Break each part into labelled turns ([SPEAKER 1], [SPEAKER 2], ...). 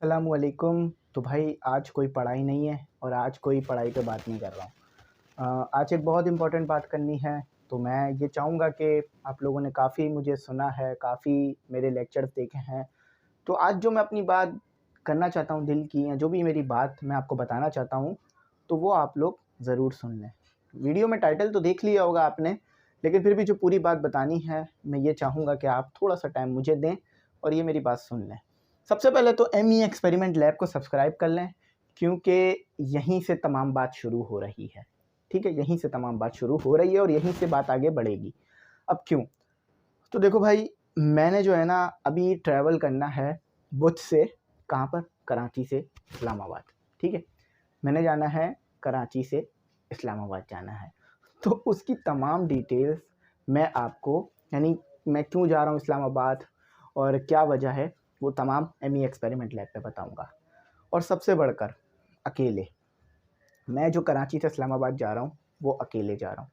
[SPEAKER 1] अस्सलामुअलैकुम। तो भाई आज कोई पढ़ाई नहीं है और आज कोई पढ़ाई पे बात नहीं कर रहा हूँ। आज एक बहुत इम्पोर्टेंट बात करनी है। तो मैं ये चाहूँगा कि आप लोगों ने काफ़ी मुझे सुना है, काफ़ी मेरे लेक्चर्स देखे हैं। तो आज जो मैं अपनी बात करना चाहता हूँ दिल की, या जो भी मेरी बात मैं आपको बताना चाहता हूँ, तो वो आप लोग ज़रूर सुन लें। वीडियो में टाइटल तो देख लिया होगा आपने, लेकिन फिर भी जो पूरी बात बतानी है, मैं ये चाहूँगा कि आप थोड़ा-सा टाइम मुझे दें और ये मेरी बात सुन लें। सबसे पहले तो एमई एक्सपेरिमेंट लैब को सब्सक्राइब कर लें, क्योंकि यहीं से तमाम बात शुरू हो रही है। ठीक है, यहीं से तमाम बात शुरू हो रही है और यहीं से बात आगे बढ़ेगी। अब क्यों? तो देखो भाई, मैंने जो है ना अभी ट्रैवल करना है बुध से, कहाँ पर? कराची से इस्लामाबाद। ठीक है, मैंने जाना है कराची से इस्लामाबाद जाना है। तो उसकी तमाम डिटेल्स मैं आपको, यानी मैं क्यों जा रहा हूँ इस्लामाबाद और क्या वजह है, वो तमाम एमई एक्सपेरिमेंट लैब पे बताऊँगा। और सबसे बढ़कर अकेले, मैं जो कराची से इस्लामाबाद जा रहा हूँ वो अकेले जा रहा हूँ।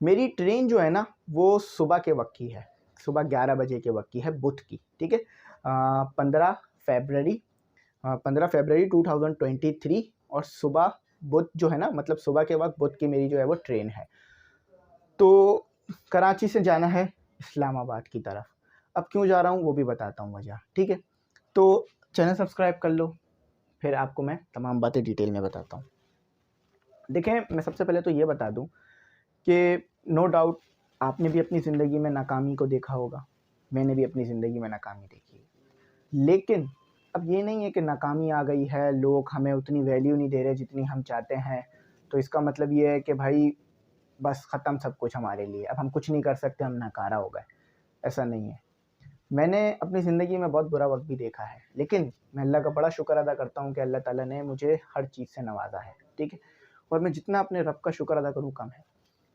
[SPEAKER 1] मेरी ट्रेन जो है ना वो सुबह के वक्त की है, सुबह 11 बजे के वक्त की है, बुध की। ठीक है, 15 फरवरी 2023, और सुबह बुध जो है ना, मतलब सुबह के वक्त बुध की मेरी जो है वो ट्रेन है। तो कराची से जाना है इस्लामाबाद की तरफ। अब क्यों जा रहा हूँ वो भी बताता हूँ वजह। ठीक है, तो चैनल सब्सक्राइब कर लो, फिर आपको मैं तमाम बातें डिटेल में बताता हूँ। देखें, मैं सबसे पहले तो ये बता दूँ कि नो डाउट आपने भी अपनी ज़िंदगी में नाकामी को देखा होगा, मैंने भी अपनी ज़िंदगी में नाकामी देखी है। लेकिन अब ये नहीं है कि नाकामी आ गई है, लोग हमें उतनी वैल्यू नहीं दे रहे जितनी हम चाहते हैं, तो इसका मतलब ये है कि भाई बस ख़त्म सब कुछ हमारे लिए, अब हम कुछ नहीं कर सकते, हम नाकारा हो गए। ऐसा नहीं है। मैंने अपनी ज़िंदगी में बहुत बुरा वक्त भी देखा है, लेकिन मैं अल्लाह का बड़ा शुक्र अदा करता हूँ कि अल्लाह ताला ने मुझे हर चीज़ से नवाजा है। ठीक है, और मैं जितना अपने रब का शुक्र अदा करूँ कम है।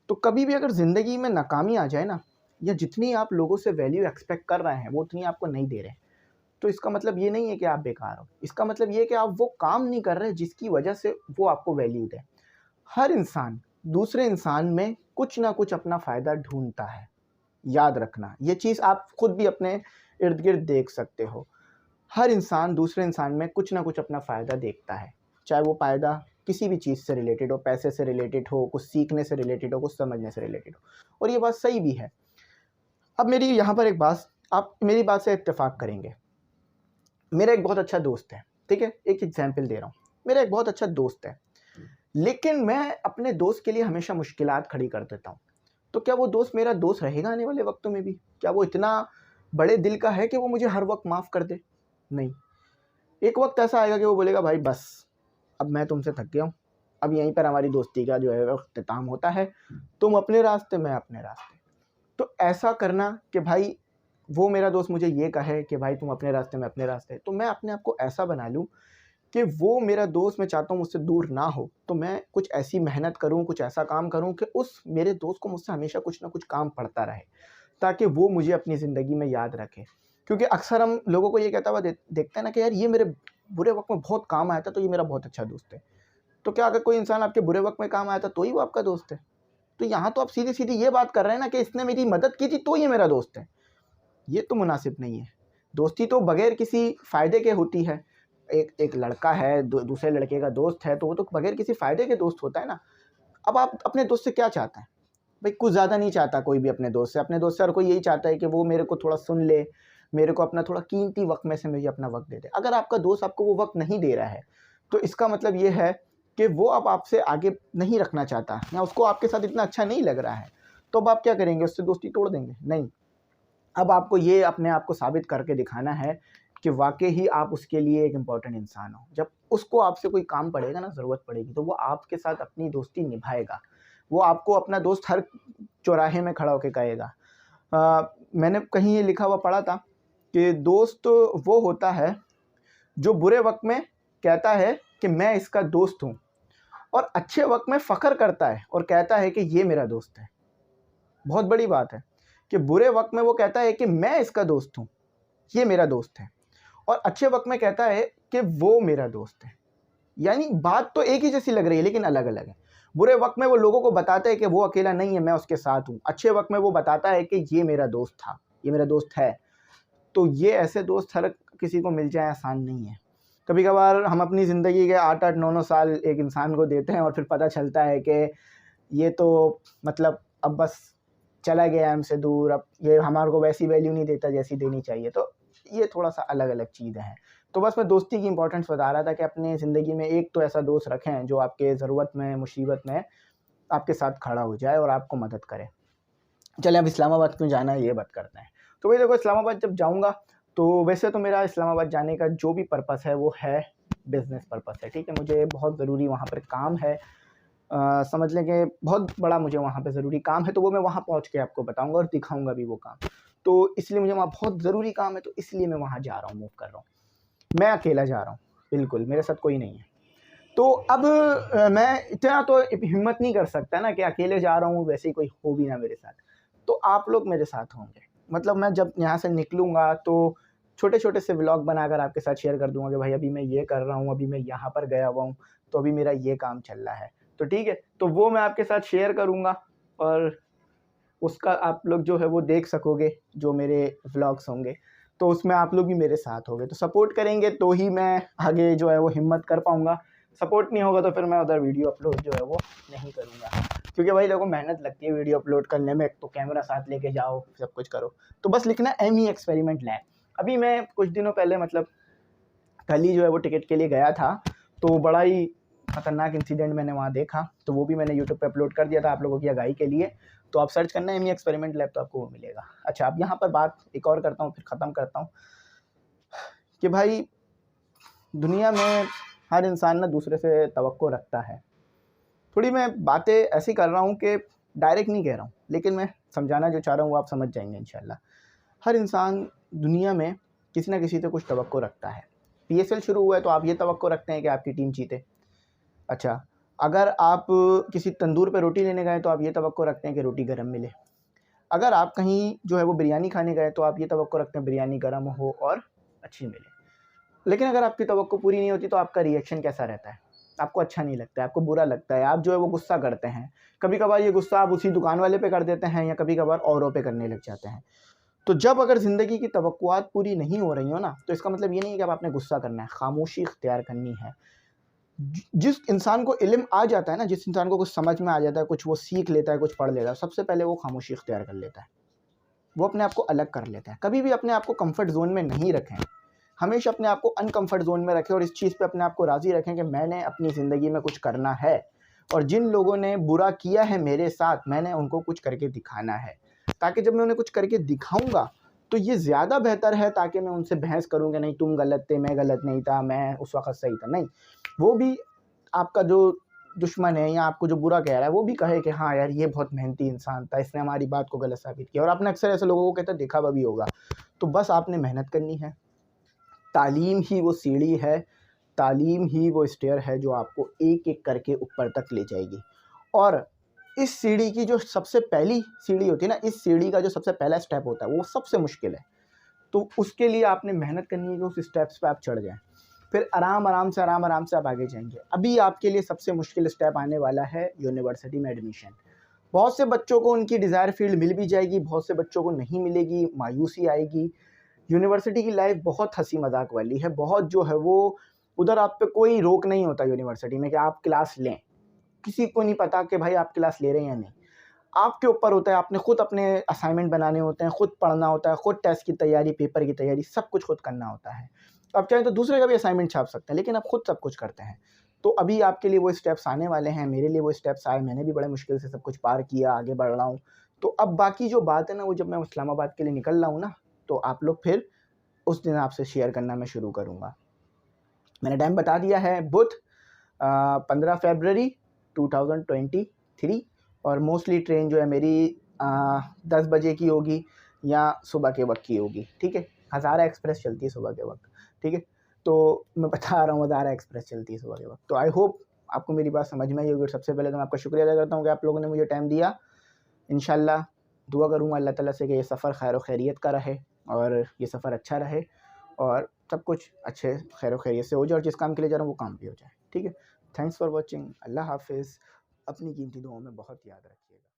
[SPEAKER 1] तो कभी भी अगर ज़िंदगी में नाकामी आ जाए ना, या जितनी आप लोगों से वैल्यू एक्सपेक्ट कर रहे हैं वो उतनी आपको नहीं दे रहे, तो इसका मतलब ये नहीं है कि आप बेकार हो। इसका मतलब ये है कि आप वो काम नहीं कर रहे जिसकी वजह से वो आपको वैल्यू दें। हर इंसान दूसरे इंसान में कुछ ना कुछ अपना फ़ायदा ढूंढता है। याद रखना, ये चीज़ आप खुद भी अपने इर्द गिर्द देख सकते हो। हर इंसान दूसरे इंसान में कुछ ना कुछ अपना फ़ायदा देखता है, चाहे वो फ़ायदा किसी भी चीज़ से रिलेटेड हो, पैसे से रिलेटेड हो, कुछ सीखने से रिलेटेड हो, कुछ समझने से रिलेटेड हो, और ये बात सही भी है। अब मेरी यहाँ पर एक बात, आप मेरी बात से इत्तेफाक करेंगे। मेरा एक बहुत अच्छा दोस्त है, ठीक है, एक एग्जाम्पल दे रहा हूँ। मेरा एक बहुत अच्छा दोस्त है, लेकिन मैं अपने दोस्त के लिए हमेशा मुश्किलात खड़ी कर देता हूँ। तो क्या वो दोस्त मेरा दोस्त रहेगा आने वाले वक्तों में भी? क्या वो इतना बड़े दिल का है कि वो मुझे हर वक्त माफ़ कर दे? नहीं। एक वक्त ऐसा आएगा कि वो बोलेगा भाई बस, अब मैं तुमसे थक गया हूँ, अब यहीं पर हमारी दोस्ती का जो है वो अख्तिताम होता है, तुम अपने रास्ते, मैं अपने रास्ते। तो ऐसा करना कि भाई वो मेरा दोस्त मुझे ये कहे कि भाई तुम अपने रास्ते, मैं अपने रास्ते, तो मैं अपने आप को ऐसा बना लूँ कि वो मेरा दोस्त, मैं चाहता हूँ मुझसे दूर ना हो, तो मैं कुछ ऐसी मेहनत करूँ, कुछ ऐसा काम करूँ कि उस मेरे दोस्त को मुझसे हमेशा कुछ ना कुछ काम पड़ता रहे, ताकि वो मुझे अपनी ज़िंदगी में याद रखे। क्योंकि अक्सर हम लोगों को ये कहता हुआ देखते हैं ना कि यार ये मेरे बुरे वक्त में बहुत काम आया था, तो ये मेरा बहुत अच्छा दोस्त है। तो क्या अगर कोई इंसान आपके बुरे वक्त में काम आया था तो ही वो आपका दोस्त है? तो यहाँ तो आप सीधी सीधी ये बात कर रहे हैं ना कि इसने मेरी मदद की थी तो ये मेरा दोस्त है। ये तो मुनासिब नहीं है। दोस्ती तो बगैर किसी फ़ायदे के होती है। एक एक लड़का है, दूसरे लड़के का दोस्त है, तो वो तो बगैर किसी फ़ायदे के दोस्त होता है ना। अब आप अपने दोस्त से क्या चाहते हैं? भाई कुछ ज़्यादा नहीं चाहता कोई भी अपने दोस्त से। अपने दोस्त से हर कोई यही चाहता है कि वो मेरे को थोड़ा सुन ले, मेरे को अपना थोड़ा कीमती वक़्त में से मुझे अपना वक़्त दे दे। अगर आपका दोस्त आपको वो वक़्त नहीं दे रहा है, तो इसका मतलब ये है कि वो अब आपसे आगे नहीं रखना चाहता, या उसको आपके साथ इतना अच्छा नहीं लग रहा है। तो अब आप क्या करेंगे? उससे दोस्ती तोड़ देंगे? नहीं। अब आपको ये अपने आप को साबित करके दिखाना है कि वाक़ई ही आप उसके लिए एक इम्पोर्टेंट इंसान हो। जब उसको आपसे कोई काम पड़ेगा ना, ज़रूरत पड़ेगी, तो वो आपके साथ अपनी दोस्ती निभाएगा। वो आपको अपना दोस्त हर चौराहे में खड़ा होके कहेगा। मैंने कहीं ये लिखा हुआ पढ़ा था कि दोस्त वो होता है जो बुरे वक़्त में कहता है कि मैं इसका दोस्त हूँ, और अच्छे वक़्त में फ़ख्र करता है और कहता है कि ये मेरा दोस्त है। बहुत बड़ी बात है कि बुरे वक़्त में वो कहता है कि मैं इसका दोस्त हूँ, ये मेरा दोस्त है, और अच्छे वक़्त में कहता है कि वो मेरा दोस्त है। यानी बात तो एक ही जैसी लग रही है, लेकिन अलग-अलग है। बुरे वक़्त में वो लोगों को बताता है कि वो अकेला नहीं है, मैं उसके साथ हूँ। अच्छे वक़्त में वो बताता है कि ये मेरा दोस्त था, ये मेरा दोस्त है। तो ये ऐसे दोस्त हर किसी को मिल जाए आसान नहीं है। कभी कभार हम अपनी ज़िंदगी के 8-8 9-9 साल एक इंसान को देते हैं और फिर पता चलता है कि ये तो मतलब अब बस चला गया हमसे दूर, अब ये हमारे को वैसी वैल्यू नहीं देता जैसी देनी चाहिए। तो ये थोड़ा सा अलग अलग चीज़ें हैं। तो बस मैं दोस्ती की इंपॉर्टेंस बता रहा था कि अपने ज़िंदगी में एक तो ऐसा दोस्त रखें जो आपके ज़रूरत में, मुसीबत में आपके साथ खड़ा हो जाए और आपको मदद करे। चलें अब इस्लामाबाद क्यों जाना है ये बात करते हैं। तो भाई देखो, इस्लामाबाद जब जाऊँगा तो वैसे तो मेरा इस्लामाबाद जाने का जो भी पर्पस है वो है बिज़नेस पर्पस है, ठीक है। मुझे बहुत ज़रूरी वहाँ पर काम है, समझ लें कि बहुत बड़ा मुझे वहाँ पे ज़रूरी काम है, तो वो मैं वहाँ पहुँच के आपको बताऊँगा और दिखाऊँगा भी वो काम। तो इसलिए मुझे वहाँ बहुत ज़रूरी काम है, तो इसलिए मैं वहाँ जा रहा हूँ, मूव कर रहा हूँ। मैं अकेला जा रहा हूँ, बिल्कुल, मेरे साथ कोई नहीं है। तो अब मैं इतना तो हिम्मत नहीं कर सकता ना कि अकेले जा रहा हूँ, वैसे ही कोई हो भी ना मेरे साथ। तो आप लोग मेरे साथ होंगे। मतलब मैं जब यहाँ से निकलूँगा तो छोटे-छोटे से व्लॉग बनाकर आपके साथ शेयर कर दूँगा कि भाई अभी मैं ये कर रहा हूँ, अभी मैं यहाँ पर गया हुआ हूँ, तो अभी मेरा ये काम चल रहा है। तो ठीक है, तो वो मैं आपके साथ शेयर करूँगा और उसका आप लोग जो है वो देख सकोगे, जो मेरे व्लॉग्स होंगे। तो उसमें आप लोग भी मेरे साथ होंगे, तो सपोर्ट करेंगे तो ही मैं आगे जो है वो हिम्मत कर पाऊँगा। सपोर्ट नहीं होगा तो फिर मैं उधर वीडियो अपलोड जो है वो नहीं करूँगा। क्योंकि भाई देखो, मेहनत लगती है वीडियो अपलोड करने में, तो कैमरा साथ लेके जाओ, सब कुछ करो। तो बस लिखना एमी एक्सपेरिमेंट लैब। अभी मैं कुछ दिनों पहले मतलब कल ही जो है वो टिकट के लिए गया था, तो बड़ा ही खतरनाक इंसिडेंट मैंने वहाँ देखा, तो वो भी मैंने यूट्यूब पे अपलोड कर दिया था आप लोगों की आगाही के लिए। तो आप सर्च करना एमी एक्सपेरिमेंट लैब, तो आपको वो मिलेगा। अच्छा, अब यहाँ पर बात एक और करता हूँ, फिर ख़त्म करता हूँ कि भाई दुनिया में हर इंसान ना दूसरे से तवक्को रखता है। थोड़ी मैं बातें ऐसी कर रहा हूँ कि डायरेक्ट नहीं कह रहा हूँ, लेकिन मैं समझाना जो चाह रहा हूँ वो आप समझ जाएंगे इंशाल्लाह। हर इंसान दुनिया में किसी ना किसी से कुछ तवक्को रखता है। पीएसएल शुरू हुआ है तो आप ये तवक्को रखते हैं कि आपकी टीम जीते। अच्छा, अगर आप किसी तंदूर पे रोटी लेने गए तो आप ये तवक्को रखते हैं कि रोटी गरम मिले। अगर आप कहीं जो है वो बिरयानी खाने गए तो आप ये तवक्को रखते हैं बिरयानी गरम हो और अच्छी मिले। लेकिन अगर आपकी तवक्को पूरी नहीं होती तो आपका रिएक्शन कैसा रहता है? आपको अच्छा नहीं लगता है, आपको बुरा लगता है, आप जो है वो गुस्सा करते हैं। कभी-कभार ये गुस्सा आप उसी दुकान वाले पे कर देते हैं या कभी-कभार औरों पे करने लग जाते हैं। तो जब अगर ज़िंदगी की तवक्कुआत पूरी नहीं हो रही हो ना, तो इसका मतलब ये नहीं है कि अब आपने गुस्सा करना है, खामोशी इख्तियार करनी है। जिस इंसान को इल्म आ जाता है ना, जिस इंसान को कुछ समझ में आ जाता है, कुछ वो सीख लेता है, कुछ पढ़ लेता है, सबसे पहले वो खामोशी इख्तियार कर लेता है। वो अपने आप को अलग कर लेता है। कभी भी अपने आप को कंफर्ट ज़ोन में नहीं रखें। हमेशा अपने आप को अनकंफर्ट ज़ोन में रखें और इस चीज़ पे अपने आप को राज़ी रखें कि मैंने अपनी ज़िंदगी में कुछ करना है और जिन लोगों ने बुरा किया है मेरे साथ, मैंने उनको कुछ करके दिखाना है। ताकि जब मैं उन्हें कुछ करके दिखाऊँगा, तो ये ज़्यादा बेहतर है ताकि मैं उनसे बहस करूँ कि नहीं तुम गलत थे, मैं गलत नहीं था, मैं उस वक़्त सही था। नहीं, वो भी आपका जो दुश्मन है या आपको जो बुरा कह रहा है वो भी कहे कि हाँ यार ये बहुत मेहनती इंसान था, इसने हमारी बात को गलत साबित किया। और आपने अक्सर ऐसे लोगों को कहता है देखा भी होगा। तो बस आपने मेहनत करनी है। तालीम ही वो सीढ़ी है, तालीम ही वो स्टेयर है जो आपको एक-एक करके ऊपर तक ले जाएगी। और इस सीढ़ी की जो सबसे पहली सीढ़ी होती है ना, इस सीढ़ी का जो सबसे पहला स्टेप होता है वो सबसे मुश्किल है। तो उसके लिए आपने मेहनत करनी है कि उस स्टेप्स पे आप चढ़ जाएँ। फिर आराम-आराम से आप आगे जाएँगे। अभी आपके लिए सबसे मुश्किल स्टेप आने वाला है यूनिवर्सिटी में एडमिशन। बहुत से बच्चों को उनकी डिज़ायर फ़ील्ड मिल भी जाएगी, बहुत से बच्चों को नहीं मिलेगी, मायूसी आएगी। यूनिवर्सिटी की लाइफ़ बहुत हँसी-मज़ाक वाली है, बहुत जो है वो उधर आप पे कोई रोक नहीं होता यूनिवर्सिटी में कि आप क्लास लें। किसी को नहीं पता कि भाई आप क्लास ले रहे हैं या नहीं। आपके ऊपर होता है, आपने खुद अपने असाइनमेंट बनाने होते हैं, खुद पढ़ना होता है, खुद टेस्ट की तैयारी, पेपर की तैयारी, सब कुछ खुद करना होता है। आप चाहें तो दूसरे का भी असाइनमेंट छाप सकते हैं, लेकिन आप खुद सब कुछ करते हैं। तो अभी आपके लिए वो स्टेप्स आने वाले हैं, मेरे लिए वो स्टेप्स आए, मैंने भी बड़े मुश्किल से सब कुछ पार किया, आगे बढ़ रहा हूँ। तो अब बाकी जो बात है ना, वो जब मैं इस्लामाबाद के लिए निकल रहा हूँ ना, तो आप लोग फिर उस दिन आपसे शेयर करना मैं शुरू करूँगा। मैंने टाइम बता दिया है, बुध 15 फ़रवरी 2023 और मोस्टली ट्रेन जो है मेरी 10 बजे की होगी या सुबह के वक़्त की होगी, ठीक है। हज़ारा एक्सप्रेस चलती है सुबह के वक़्त, ठीक है। तो मैं बता रहा हूँ हज़ारा एक्सप्रेस चलती है सुबह के वक़्त। तो आई होप आपको मेरी बात समझ में आई होगी और सबसे पहले तो मैं आपका शुक्रिया अदा करता हूँ कि आप लोगों ने मुझे टाइम दिया। इंशाल्लाह दुआ करूँगा अल्लाह ताला से कि ये सफ़र खैर व खैरियत का रहे और ये सफ़र अच्छा रहे और सब कुछ अच्छे खैर व खैरियत से हो जाए और जिस काम के लिए जा रहा हूँ वो काम भी हो जाए, ठीक है। Thanks for watching. अल्लाह हाफ़िज़। अपनी कीमती दुआओं में बहुत याद रखिएगा।